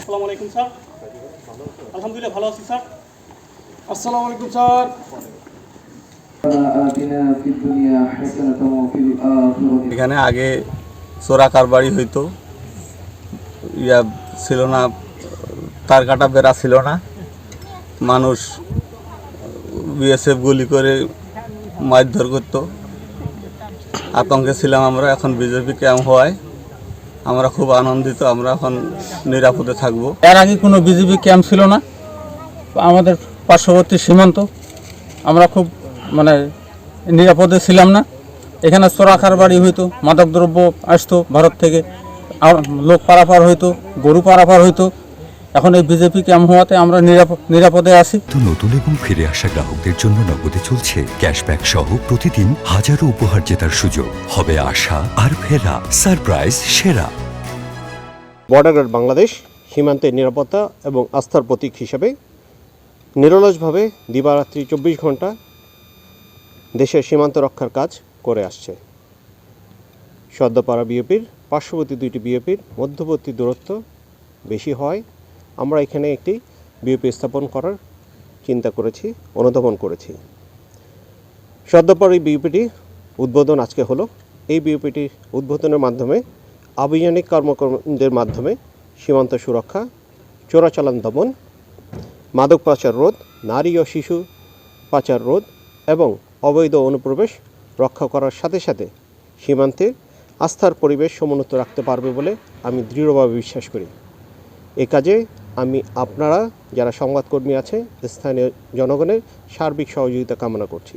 আসসালামু আলাইকুম স্যার। আলহামদুলিল্লাহ ভালো আছি স্যার। আসসালামু আলাইকুম স্যার। এখানে আগে চোরা কারবারি হইতো, ছিল না, তার কাটা বেড়া ছিল না, মানুষ বিএসএফ গুলি করে মারধর করতো, আতঙ্কে ছিলাম আমরা। এখন বিজেপি ক্যাম্প হওয়ায় আমরা খুব আনন্দিত, আমরা এখন নিরাপদে থাকবো। এর আগে কোনো বিজেপি ক্যাম্প ছিল না আমাদের পার্শ্ববর্তী সীমান্ত, আমরা খুব নিরাপদে ছিলাম না। এখানে চোরা কারবারি হইতো, মাদকদ্রব্য আসতো ভারত থেকে, লোক পারাপার হইতো, গরু পারাপার হইতো। এখন এই বিজেপি ক্যাম্প হওয়াতে আমরা নিরাপদে আছি। নতুন এবং ফিরে আসা গ্রাহকদের জন্য নগদে চলছে ক্যাশব্যাক সহ প্রতিদিন হাজারো উপহার জেতার সুযোগ। হবে আশা আর ফেরা, সারপ্রাইজ সেরা। বর্ডার গার্ড বাংলাদেশ সীমান্তের নিরাপত্তা এবং আস্থার প্রতীক হিসাবে নিরলসভাবে দিবারাত্রি 24 ঘন্টা দেশের সীমান্ত রক্ষার কাজ করে আসছে। সদ্যপাড়া বিওপির পার্শ্ববর্তী দুইটি বিওপির মধ্যবর্তী দূরত্ব বেশি হয়, আমরা এখানে একটি বিওপি স্থাপন করার চিন্তা করেছি, অনুধাবন করেছি। সদ্যপাড়া বিওপিটি উদ্বোধন আজকে হলো। এই বিওপিটির উদ্বোধনের মাধ্যমে আভিযানিক কর্মকাণ্ডের মাধ্যমে সীমান্ত সুরক্ষা, চোরাচালান দমন, মাদক পাচার রোধ, নারী ও শিশু পাচার রোধ এবং অবৈধ অনুপ্রবেশ রক্ষা করার সাথে সাথে সীমান্তের আস্থার পরিবেশ সমুন্নত রাখতে পারবে বলে আমি দৃঢ়ভাবে বিশ্বাস করি। এ কাজে আমি আপনারা যারা সংবাদকর্মী আছে, স্থানীয় জনগণের সার্বিক সহযোগিতা কামনা করছি।